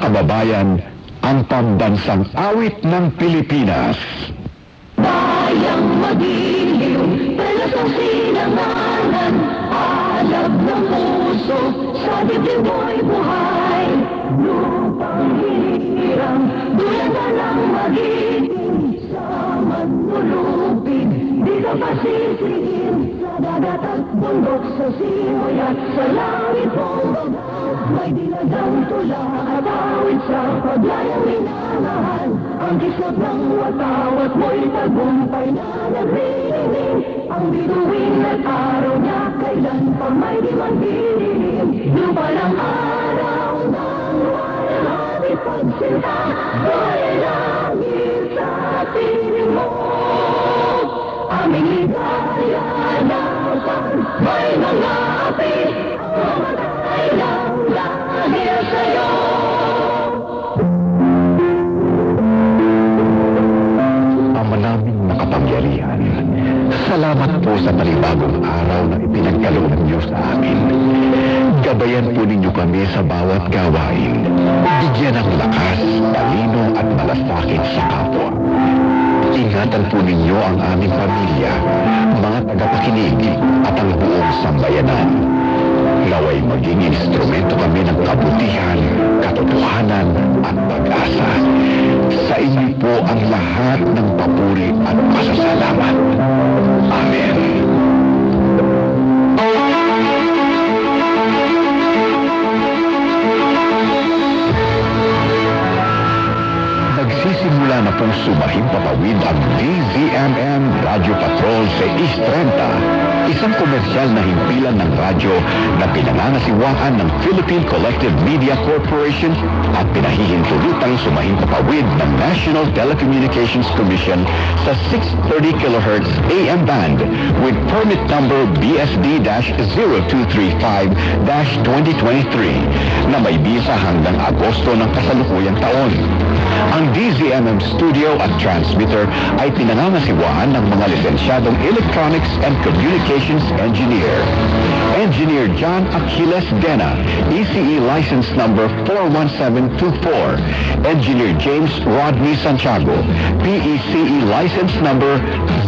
kababayan, ang pambansang awit ng Pilipinas. Bayang magiliw, talas ang sinanganan, alab ng puso, sa dibdib mo'y buhay. Lupang hirang, duyan na lang magiting, sa manlulupig, di ka pasisihin. Sa dagat at bundok, sa simoy at sa langit mong bagaw, may dilagang tula at awit sa paglayang minamahal. Ang kisot ng watawat mo'y tagumpay na nagririnig. Ang bituin at araw niya kailan pa may di magdilim. Lupa ng araw ng walang hangit pagsinta, ay langit sa piling mo. Aming ligaya dapat may mga api, ang matay ng dahil sa'yo. Naming nakapangyarihan. Salamat po sa panibagong araw na ipinagkaloob niyo sa amin. Gabayan po ninyo kami sa bawat gawain. Bigyan ng lakas, talino at malasakit sa kapwa. Ingatan po ninyo ang aming pamilya, mga tagapakinig at ang buong sambayanan. Naway maging instrumento kami ng kabutihan, katotohanan at pag-asa. Sa inyo po ang lahat ng papuri at pasasalamat. Amen. Nagsisimula na pong sumahing papawid ang DZMM Radio Patrol sa East 30, isang komersyal na himpilan ng radyo na pinangangasiwaan ng Philippine Collective Media Corporation at pinahihintulutang sumahing papawid ng National Telecommunications Commission sa 630 kHz AM band with permit number BSD-0235-2023 na may bisa hanggang Agosto ng kasalukuyang taon. Ang DZMM studio at transmitter ay pinangangasiwaan ng mga lisensyadong Electronics and Communications Engineer. Engineer John Aquiles Dena, ECE license number 41724. Engineer James Rodney Santiago, PECE license number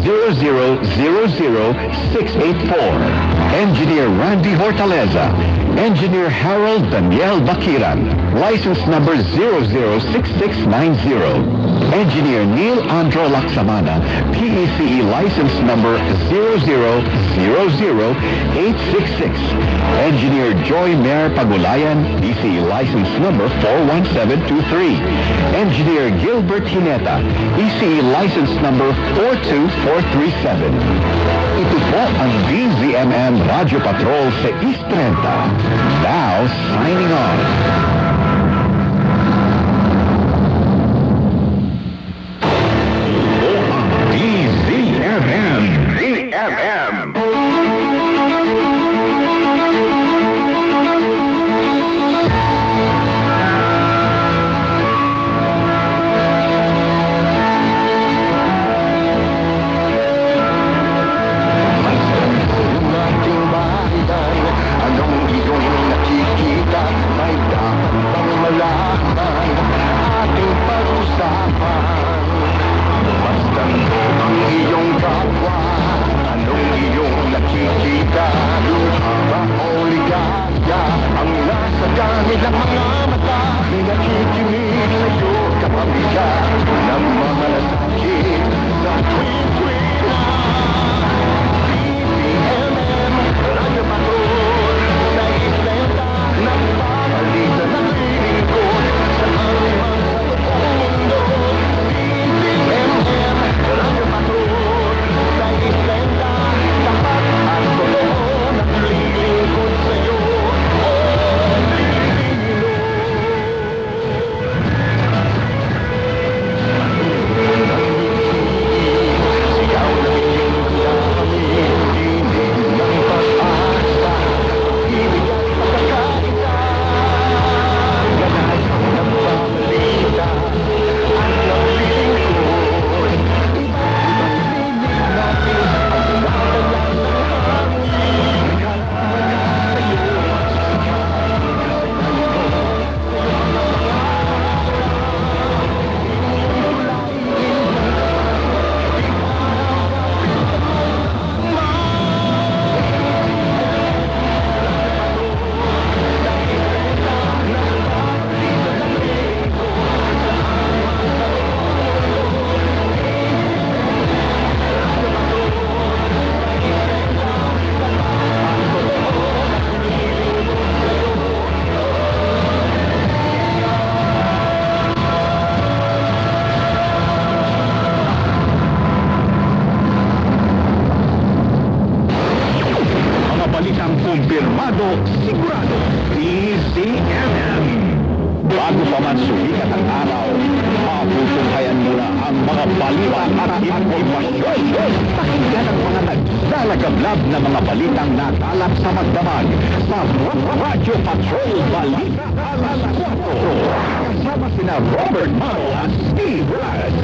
0000684. Engineer Randy Hortaleza, Engineer Harold Daniel Bakiran, license number 006690. Engineer Neil Andro Laksamana, PECE license number 0000866. Engineer Joy Mayor Pagulayan, ECE license number 41723. Engineer Gilbert Hineta, ECE license number 42437. Ito po ang DZMM Radio Patrol sa East 30. Now, signing on. DZMM. Kanilang mga mata, nakikinig sa'yo kapabigat ng mga lasakit sa tuwing-tuwing na DZMM, Radyo Patrol, sa islenta, nagpapalitan ng lingkod sa kanilang mundo. DZMM, Radyo Patrol, sa islenta, tapat at totoo, naglilingkod sa'yo. Sigaw na Kumpirmado, sigurado, DZMM. Bago pa man sumikat ang araw, mapupungkayan mo na ang mga balita at impormasyon. Pakinggan ang mga naglalagablab na mga balitang nakalap sa magdamag sa Radyo Patrol Balita Alas 4. Kasama sina Robert Mano at Steve Rad.